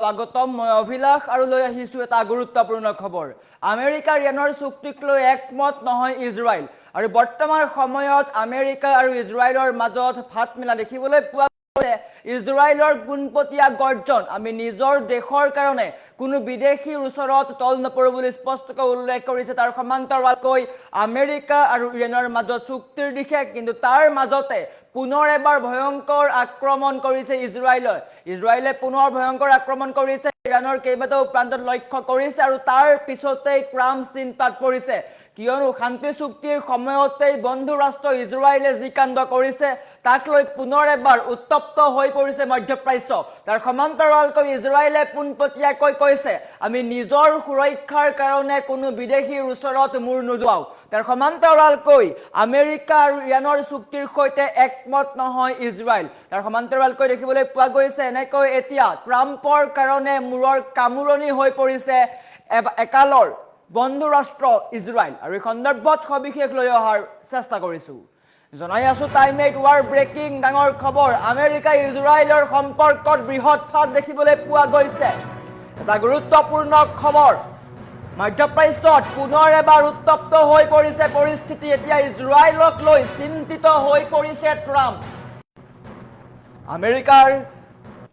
স্বাগতম। মই অভিলাষ আৰু লৈ আহিছো এটা গুৰুত্বপূৰ্ণ খবৰ। আমেৰিকা ইৰাণৰ চুক্তিক লৈ একমত নহয় ইজৰাইল আৰু বৰ্তমান সময়ত আমেৰিকা আৰু ইজৰাইলৰ মাজত ফাট মেলা দেখিবলৈ পোৱা গৈছে। ইজৰাইলৰ পোনপটীয়া গৰ্জন, আমি নিজৰ দেশৰ কাৰণে কোনো বিদেশীৰ ওচৰত তল নপৰো বুলি স্পষ্টকৈ উল্লেখ কৰিছে। তাৰ সমান্তৰালকৈ আমেৰিকা আৰু ইৰাণৰ মাজত চুক্তিৰ দিশে, কিন্তু তাৰ মাজতে পুনৰ এবাৰ ভয়ংকৰ আক্ৰমণ কৰিছে ইজৰাইলে পুনৰ ভয়ংকৰ আক্ৰমণ কৰিছে, ইৰাণৰ কেইবাটাও প্ৰান্তত লক্ষ্য কৰিছে আৰু তাৰ পিছতেই ট্ৰাম্প চিন্তাত পৰিছে, কিয়নো শান্তি চুক্তিৰ সময়তেই বন্ধু ৰাষ্ট্ৰ ইজৰাইলে যি কাণ্ড কৰিছে তাক লৈ পুনৰ এবাৰ উত্তপ্ত হৈ পৰিছে মধ্যপ্ৰাচ্য। তাৰ সমান্তৰালকৈ ইজৰাইলে পোনপটীয়াকৈ কৈছে, আমি নিজৰ সুৰক্ষাৰ কাৰণে কোনো বিদেশীৰ ওচৰত মূৰ নুদুৱাও। তাৰ সমান্তৰালকৈ আমেৰিকা আৰু ইৰাণৰ চুক্তিৰ সৈতে একমত নহয় ইজৰাইল। তাৰ সমান্তৰালকৈ দেখিবলৈ পোৱা গৈছে এনেকৈ এতিয়া ট্ৰাম্পৰ কাৰণে মূৰৰ কামোৰণি হৈ পৰিছে একালৰ বন্ধু ৰাষ্ট্ৰ ইজৰাইল। আৰু এই সন্দৰ্ভত সবিশেষ লৈ অহাৰ চেষ্টা কৰিছোঁ। জনাই আছো টাইম 8 ৱাৰ ব্ৰেকিং ডাঙৰ খবৰ। আমেৰিকা ইজৰাইলৰ সম্পৰ্কত বৃহৎ ফাট দেখিবলৈ পোৱা গৈছে। এটা গুৰুত্বপূৰ্ণ খবৰ, মধ্যপ্ৰাচ্যত পুনৰ এবাৰ উত্তপ্ত হৈ পৰিছে পৰিস্থিতি। এতিয়া ইজৰাইলক লৈ চিন্তিত হৈ পৰিছে ট্ৰাম্প।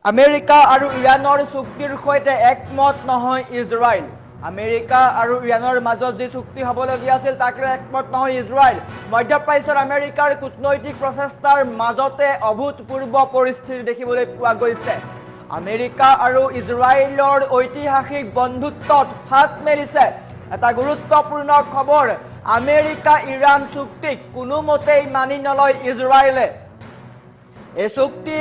আমেৰিকা আৰু ইৰাণৰ চুক্তিৰ সৈতে একমত নহয় ইজৰাইল। আমেৰিকা আৰু ইৰাণৰ মাজত যি চুক্তি হ'বলগীয়া আছিল তাক লৈ একমত নহয় ইজৰাইল। মধ্যপ্ৰাচ্যত আমেৰিকাৰ কূটনৈতিক প্ৰচেষ্টাৰ মাজতে অভূতপূৰ্ব পৰিস্থিতি দেখিবলৈ পোৱা গৈছে। আমেৰিকা আৰু ইজৰাইলৰ ঐতিহাসিক বন্ধুত্বত ফাট মেলিছে। এটা গুৰুত্বপূৰ্ণ খবৰ, আমেৰিকা ইৰাণ চুক্তিক কোনোমতেই মানি নলয় ইজৰাইলে। এই চুক্তি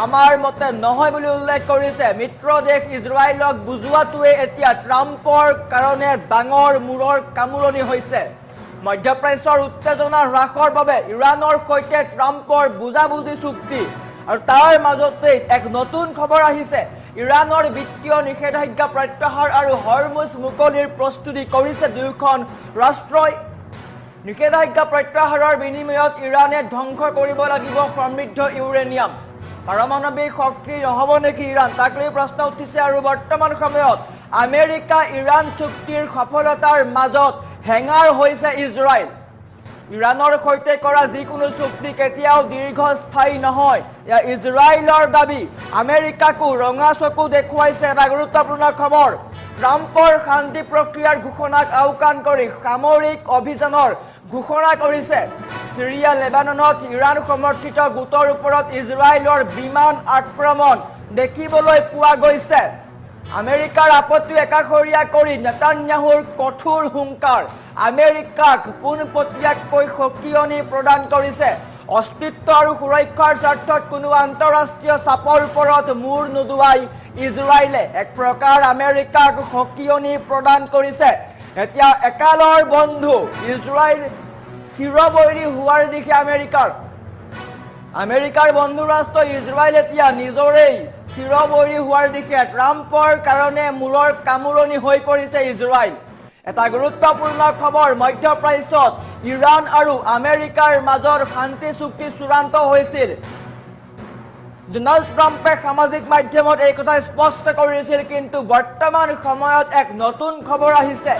আমাৰ মতে নহয় বুলি উল্লেখ কৰিছে। মিত্ৰ দেশ ইজৰাইলক বুজোৱাটোৱে এতিয়া ট্ৰাম্পৰ কাৰণে ডাঙৰ মূৰৰ কামোৰণি হৈছে। মধ্যপ্ৰাচ্যৰ উত্তেজনা হ্ৰাসৰ বাবে ইৰাণৰ সৈতে ট্ৰাম্পৰ বুজাবুজি চুক্তি, আৰু তাৰ মাজতেই এক নতুন খবৰ আহিছে, ইৰাণৰ বিত্তীয় নিষেধাজ্ঞা প্ৰত্যাহাৰ আৰু হৰমুজ মুকলিৰ প্ৰস্তুতি কৰিছে দুয়োখন ৰাষ্ট্ৰই। নিষেধাজ্ঞা প্ৰত্যাহাৰৰ বিনিময়ত ইৰাণে ধ্বংস কৰিব লাগিব সমৃদ্ধ ইউৰেনিয়াম। পাৰমাণৱিক শক্তি নহ'ব নেকি ইৰাণ, তাক লৈ প্ৰশ্ন উঠিছে। আৰু বৰ্তমান সময়ত আমেৰিকা ইৰাণ চুক্তিৰ সফলতাৰ মাজত হেঙাৰ হৈছে ইজৰাইল। ইৰাণৰ সৈতে কৰা যিকোনো চুক্তি কেতিয়াও দীৰ্ঘস্থায়ী নহয়, এয়া ইজৰাইলৰ দাবী। আমেৰিকাকো ৰঙা চকু দেখুৱাইছে এটা গুৰুত্বপূৰ্ণ খবৰ। ট্ৰাম্পৰ শান্তি প্ৰক্ৰিয়াৰ ঘোষণাক আওকাণ কৰি সামৰিক অভিযানৰ ঘোষণা কৰিছে। চিৰিয়া লেবাননত ইৰাণ সমৰ্থিত গোটৰ ওপৰত ইজৰাইলৰ বিমান আক্ৰমণ দেখিবলৈ পোৱা গৈছে। আমেৰিকাৰ আপত্তি একাষৰীয়া কৰি নেতান্যাহুৰ কঠোৰ হুংকাৰ আমেৰিকাক পোনপটীয়াকৈ সকিয়নি প্ৰদান কৰিছে। অস্তিত্ব আৰু সুৰক্ষাৰ স্বাৰ্থত কোনো আন্তঃৰাষ্ট্ৰীয় চাপৰ ওপৰত মূৰ নুদুৱাই ইজৰাইলে এক প্ৰকাৰ আমেৰিকাক সকিয়নি প্ৰদান কৰিছে। এতিয়া একালৰ বন্ধু ইজৰাইল চিৰবৈৰী হোৱাৰ দিশে আমেৰিকাৰ বন্ধু ৰাষ্ট্ৰ ইজৰাইল এতিয়া নিজৰেই চিৰবৈৰী হোৱাৰ দিশে। ট্ৰাম্পৰ কাৰণে মূৰৰ কামোৰণি হৈ পৰিছে ইজৰাইল। এটা গুৰুত্বপূৰ্ণ খবৰ, মধ্যপ্ৰাচ্যত ইৰাণ আৰু আমেৰিকাৰ মাজৰ শান্তি চুক্তি চূড়ান্ত হৈছিল। ডোনাল্ড ট্ৰাম্পে সামাজিক মাধ্যমত এই কথা স্পষ্ট কৰিছিল, কিন্তু বৰ্তমান সময়ত এক নতুন খবৰ আহিছে।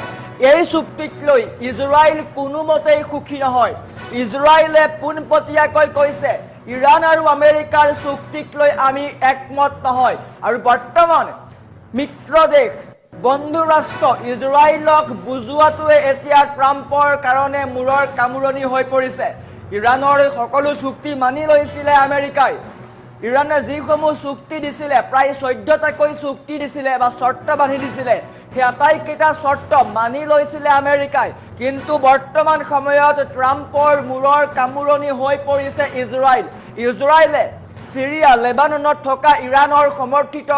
এই চুক্তিক লৈ ইজৰাইল কোনোমতেই সুখী নহয়। ইজৰাইলে পোনপটীয়াকৈ কৈছে, ইৰাণ আৰু আমেৰিকাৰ চুক্তিক লৈ আমি একমত নহয়। আৰু বৰ্তমান মিত্ৰ দেশ বন্ধু ৰাষ্ট্ৰ ইজৰাইলক বুজোৱাটোৱে এতিয়া ট্ৰাম্পৰ কাৰণে মূৰৰ কামোৰণি হৈ পৰিছে। ইৰাণৰ সকলো চুক্তি মানি লৈছিলে আমেৰিকাই। ইৰাণে যিসমূহ চুক্তি দিছিলে, প্ৰায় 14টাকৈ চুক্তি দিছিলে বা চৰ্ত বান্ধি দিছিলে, সেই আটাইকেইটা চৰ্ত মানি লৈছিলে আমেৰিকাই। কিন্তু বৰ্তমান সময়ত ট্ৰাম্পৰ মূৰৰ কামোৰণি হৈ পৰিছে ইজৰাইলে চিৰিয়া লেবাননত থকা ইৰাণৰ সমৰ্থিত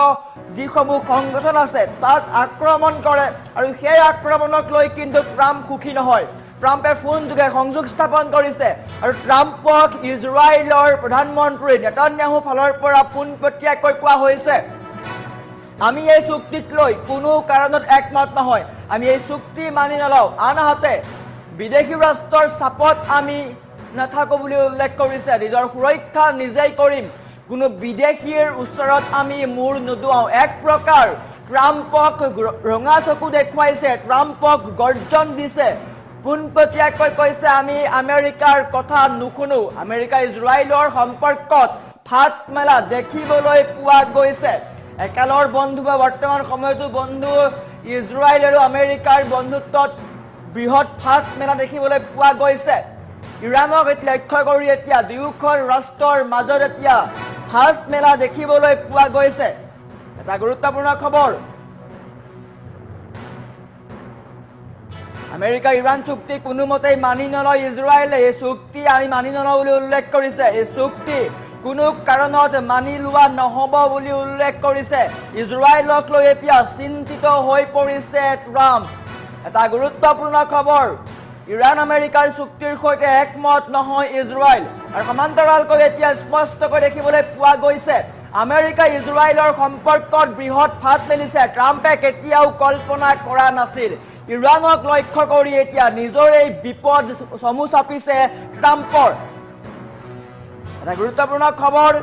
যিসমূহ সংগঠন আছে তাত আক্ৰমণ কৰে, আৰু সেই আক্ৰমণক লৈ কিন্তু ট্ৰাম্প সুখী নহয়। ট্ৰাম্পে ফোনযোগে সংযোগ স্থাপন কৰিছে আৰু ট্ৰাম্পক ইজৰাইলৰ প্ৰধানমন্ত্ৰী নেতান্যাহুৰ ফালৰ পৰা পোনপটীয়াকৈ কোৱা হৈছে, আমি এই চুক্তিক লৈ কোনো কাৰণত একমত নহয়, আমি এই চুক্তি মানি নলওঁ। আনহাতে বিদেশী ৰাষ্ট্ৰৰ চাপত আমি নাথাকো বুলি উল্লেখ কৰিছে। নিজৰ সুৰক্ষা নিজেই কৰিম, কোনো বিদেশীৰ ওচৰত আমি মূৰ নুদুৱাওঁ এক প্ৰকাৰ ট্ৰাম্পক ৰঙা চকু দেখুৱাইছে ট্ৰাম্পক গৰ্জন দিছে পোনপটীয়াকৈ কৈছে আমি আমেৰিকাৰ কথা নুশুনো আমেৰিকা ইজৰাইলৰ সম্পৰ্কত ফাট মেলা দেখিবলৈ পোৱা গৈছে একালৰ বন্ধু বা বৰ্তমান সময়তো বন্ধু ইজৰাইল আৰু আমেৰিকাৰ বন্ধুত্বত বৃহৎ ফাট মেলা দেখিবলৈ পোৱা গৈছে ইৰাণক লক্ষ্য কৰি এতিয়া দুয়োখন ৰাষ্ট্ৰৰ মাজত এতিয়া ফাট মেলা দেখিবলৈ পোৱা গৈছে এটা গুৰুত্বপূৰ্ণ খবৰ আমেৰিকা ইৰাণ চুক্তি কোনোমতেই মানি নলয় ইজৰাইলে এই চুক্তি আমি মানি নলওঁ বুলি উল্লেখ কৰিছে এই চুক্তি কোনো কাৰণত মানি লোৱা নহ'ব বুলি উল্লেখ কৰিছে ইজৰাইলক লৈ এতিয়া চিন্তিত হৈ পৰিছে ট্ৰাম্প এটা গুৰুত্বপূৰ্ণ খবৰ ইৰাণ আমেৰিকাৰ চুক্তিৰ সৈতে একমত নহয় ইজৰাইল আৰু সমান্তৰালকৈ এতিয়া স্পষ্টকৈ দেখিবলৈ পোৱা গৈছে আমেৰিকা ইজৰাইলৰ সম্পৰ্কত বৃহৎ ফাট মেলিছে ট্ৰাম্পে কেতিয়াও কল্পনা কৰা নাছিল ইৰাণক লক্ষ্য কৰি এতিয়া নিজৰ এই বিপদ চমু চাপিছে ট্ৰাম্পৰ এটা গুৰুত্বপূৰ্ণ খবৰ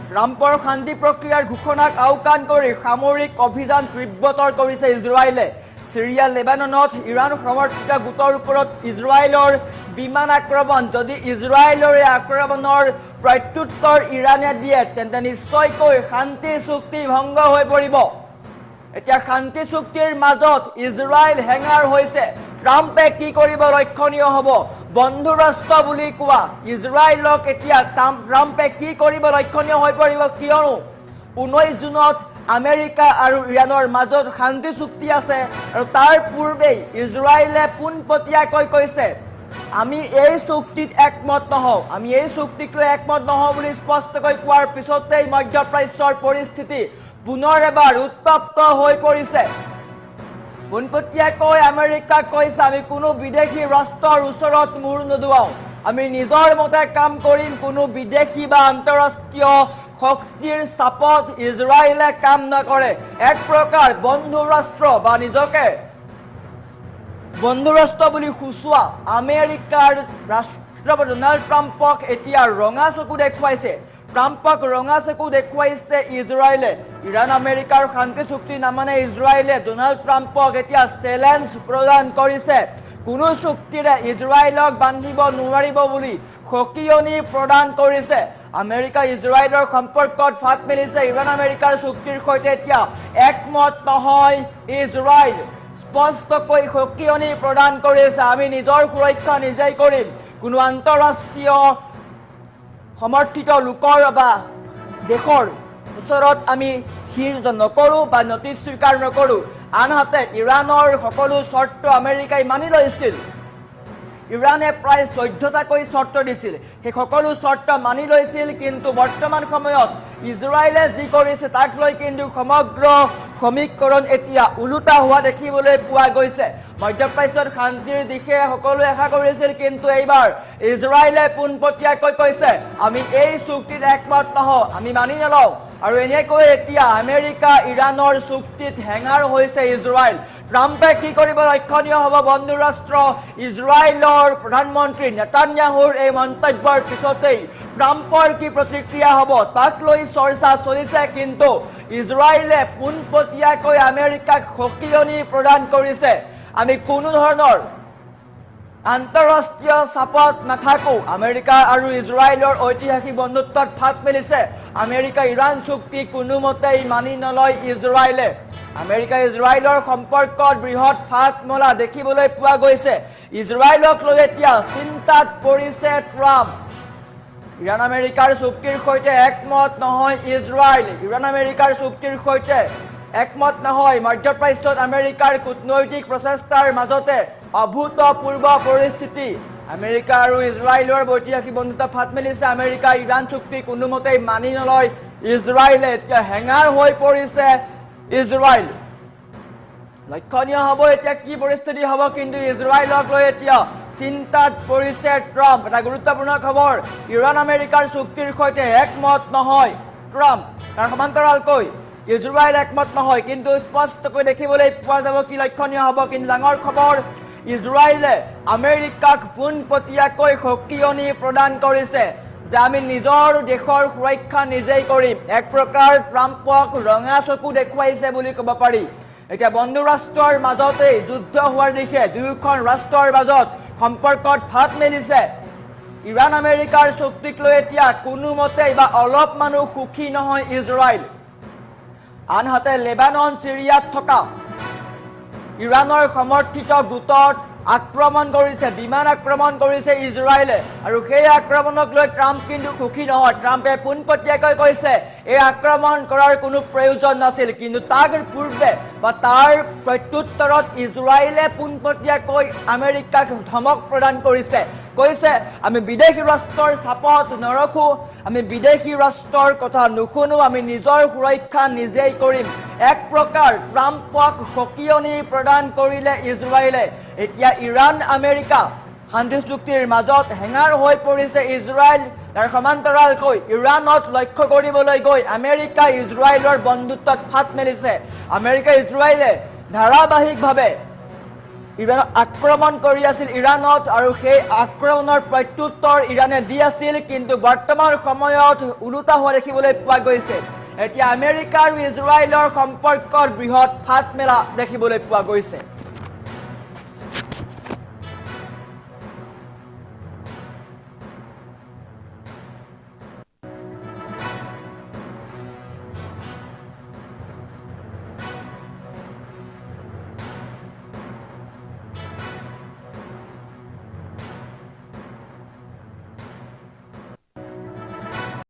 ট্ৰাম্পৰ শান্তি প্ৰক্ৰিয়াৰ ঘোষণাক আওকাণ কৰি সামৰিক অভিযান তীব্ৰতৰ কৰিছে ইজৰাইলে সিৰিয়া লেবাননত ইৰাণ সমৰ্থিত গোটৰ ওপৰত ইজৰাইলৰ বিমান আক্ৰমণ যদি ইজৰাইলৰ এই আক্ৰমণৰ প্ৰত্যুত্তৰ ইৰাণে দিয়ে তেন্তে নিশ্চয়কৈ শান্তি চুক্তি ভংগ হৈ পৰিব এতিয়া শান্তি চুক্তিৰ মাজত ইজৰাইল হেঙাৰ হৈছে ট্ৰাম্পে কি কৰিব লক্ষণীয় হ'ব বন্ধু ৰাষ্ট্ৰ বুলি কোৱা ইজৰাইলক এতিয়া ট্ৰাম্পে কি কৰিব লক্ষণীয় হৈ পৰিব কিয়নো 19 জুনত আমেৰিকা আৰু ইৰাণৰ মাজত শান্তি চুক্তি আছে আৰু তাৰ পূৰ্বেই ইজৰাইলে পোনপটীয়াকৈ কৈছে আমি এই চুক্তিত একমত নহওঁ আমি এই চুক্তিক লৈ একমত নহওঁ বুলি স্পষ্টকৈ কোৱাৰ পিছতেই মধ্যপ্ৰাচ্যৰ পৰিস্থিতি পুনৰ এবাৰ উত্তপ্ত হৈ পৰিছে পোনপটীয়াকৈ আমেৰিকাক কৈছে আমি কোনো বিদেশী ৰাষ্ট্ৰৰ ওচৰত মূৰ নুদুৱাওঁ আমি নিজৰ মতে কাম কৰিম কোনো বিদেশী বা আন্তঃৰাষ্ট্ৰীয় শক্তিৰ চাপত ইজৰাইলে কাম নকৰে এক প্ৰকাৰ বন্ধু ৰাষ্ট্ৰ বা নিজকে বন্ধু ৰাষ্ট্ৰ বুলি খুচুৱা আমেৰিকাৰ ৰাষ্ট্ৰপতি ডোনাল্ড ট্ৰাম্পক এতিয়া ৰঙা চকু দেখুৱাইছে ট্ৰাম্পক ৰঙা চকু দেখুৱাইছে ইজৰাইলে ইৰাণ আমেৰিকাৰ শান্তি চুক্তি নামানে ইজৰাইলে ডোনাল্ড ট্ৰাম্পক এতিয়া চেলেঞ্জ প্ৰদান কৰিছে কোনো চুক্তিৰে ইজৰাইলক বান্ধিব নোৱাৰিব বুলি সকিয়নি প্ৰদান কৰিছে আমেৰিকা ইজৰাইলৰ সম্পৰ্কত ফাট মেলিছে ইৰাণ আমেৰিকাৰ চুক্তিৰ সৈতে এতিয়া একমত নহয় ইজৰাইল স্পষ্টকৈ সকিয়নি প্ৰদান কৰিছে আমি নিজৰ সুৰক্ষা নিজেই কৰিম কোনো আন্তঃৰাষ্ট্ৰীয় সমৰ্থিত লোকৰ বা দেশৰ ওচৰত আমি শিৰ নকৰোঁ বা নটিচ স্বীকাৰ নকৰোঁ আনহাতে ইৰাণৰ সকলো চৰ্ত আমেৰিকাই মানি লৈছিল ইৰাণে প্ৰায় 14টাকৈ চৰ্ত দিছিল সেই সকলো চৰ্ত মানি লৈছিল কিন্তু বৰ্তমান সময়ত ইজৰাইলে যি কৰিছে তাক লৈ কিন্তু সমগ্ৰ সমীকৰণ এতিয়া উলুটা হোৱা দেখিবলৈ পোৱা গৈছে মধ্যপ্ৰাচ্যত শান্তিৰ দিশে সকলোৱে আশা কৰিছিল কিন্তু এইবাৰ ইজৰাইলে পোনপটীয়াকৈ কৈছে আমি এই চুক্তিত একমত নহওঁ আমি মানি নলওঁ আৰু এনেকৈ এতিয়া আমেৰিকা ইৰাণৰ চুক্তিত হেঙাৰ হৈছে ইজৰাইল ট্ৰাম্পে কি কৰিব লক্ষণীয় হ'ব বন্ধু ৰাষ্ট্ৰ ইজৰাইলৰ প্ৰধানমন্ত্ৰী নেতান্যাহুৰ এই মন্তব্যৰ পিছতেই ট্ৰাম্পৰ কি প্ৰতিক্ৰিয়া হ'ব তাক লৈ চৰ্চা চলিছে কিন্তু ইজৰাইলে পোনপটীয়াকৈ আমেৰিকাক সকিয়নি প্ৰদান কৰিছে আমি কোনো ধৰণৰ আন্তঃৰাষ্ট্ৰীয় চাপত নাথাকো আমেৰিকা আৰু ইজৰাইলৰ ঐতিহাসিক বন্ধুত্বত ফাট মেলিছে আমেৰিকা ইৰাণ চুক্তি কোনোমতেই মানি নলয় ইজৰাইলে আমেৰিকা ইজৰাইলৰ সম্পৰ্কত বৃহৎ ফাট মেলা দেখিবলৈ পোৱা গৈছে ইজৰাইলক লৈ এতিয়া চিন্তাত পৰিছে ট্ৰাম্প ইৰাণ আমেৰিকাৰ চুক্তিৰ সৈতে একমত নহয় ইজৰাইল ইৰাণ আমেৰিকাৰ চুক্তিৰ সৈতে একমত নহয় মধ্যপ্ৰাচ্যত আমেৰিকাৰ কূটনৈতিক প্ৰচেষ্টাৰ মাজতে অভূতপূৰ্ব পৰিস্থিতি আমেৰিকা আৰু ইজৰাইলৰ ঐতিহাসিক বন্ধুত্ব ফাট মেলিছে আমেৰিকা ইৰাণ চুক্তি কোনোমতেই মানি নলয় ইজৰাইলে এতিয়া হেঙাৰ হৈ পৰিছে ইজৰাইল লক্ষণীয় হ'ব এতিয়া কি পৰিস্থিতি হ'ব কিন্তু ইজৰাইলক লৈ এতিয়া চিন্তাত পৰিছে ট্ৰাম্প এটা গুৰুত্বপূৰ্ণ খবৰ ইৰাণ আমেৰিকাৰ চুক্তিৰ সৈতে একমত নহয় ট্ৰাম্প তাৰ সমান্তৰালকৈ ইজৰাইল একমত নহয় কিন্তু স্পষ্টকৈ দেখিবলৈ পোৱা যাব কি লক্ষণীয় হ'ব কিন্তু ডাঙৰ খবৰ ইজৰাইলে আমেৰিকাক পোনপটীয়াকৈ সকিয়নি প্ৰদান কৰিছে যে আমি নিজৰ দেশৰ সুৰক্ষা নিজেই কৰিম এক প্ৰকাৰ ট্ৰাম্পক ৰঙা চকু দেখুৱাইছে বুলি ক'ব পাৰি এতিয়া বন্ধু ৰাষ্ট্ৰৰ মাজতে যুদ্ধ হোৱাৰ দিশে দুয়োখন ৰাষ্ট্ৰৰ মাজত সম্পৰ্কত ফাট মেলিছে ইৰাণ আমেৰিকাৰ চুক্তিক লৈ এতিয়া কোনোমতে বা অলপ মানুহ সুখী নহয় ইজৰাইল আনহাতে লেবানন সিৰিয়াত থকা ইৰাণৰ সমৰ্থিত গোটত আক্ৰমণ কৰিছে বিমান আক্ৰমণ কৰিছে ইজৰাইলে আৰু সেই আক্ৰমণক লৈ ট্ৰাম্প কিন্তু সুখী নহয় ট্ৰাম্পে পোনপটীয়াকৈ কৈছে এই আক্ৰমণ কৰাৰ কোনো প্ৰয়োজন নাছিল কিন্তু তাৰ পূৰ্বে বা তাৰ প্ৰত্যুত্তৰত ইজৰাইলে পোনপটীয়াকৈ আমেৰিকাক ধমক প্ৰদান কৰিছে কৈছে আমি বিদেশী ৰাষ্ট্ৰৰ চাপত নৰখো আমি বিদেশী ৰাষ্ট্ৰৰ কথা নুশুনো আমি নিজৰ সুৰক্ষা নিজেই কৰিম এক প্ৰকাৰ ট্ৰাম্পক সকিয়নি প্ৰদান কৰিলে ইজৰাইলে এতিয়া ইৰাণ আমেৰিকা শান্তি চুক্তিৰ মাজত হেঙাৰ হৈ পৰিছে ইজৰাইল তাৰ সমান্তৰালকৈ ইৰাণত লক্ষ্য কৰিবলৈ গৈ আমেৰিকা ইজৰাইলৰ বন্ধুত্বত ফাট মেলিছে আমেৰিকা ইজৰাইলে ধাৰাবাহিকভাৱে ইৰাণক আক্ৰমণ কৰি আছিল ইৰাণত আৰু সেই আক্ৰমণৰ প্ৰত্যুত্তৰ ইৰাণে দি আছিল কিন্তু বৰ্তমান সময়ত উলোটা হোৱা দেখিবলৈ পোৱা গৈছে এতিয়া আমেৰিকা আৰু ইজৰাইলৰ সম্পৰ্কৰ বৃহৎ ফাট মেলা দেখিবলৈ পোৱা গৈছে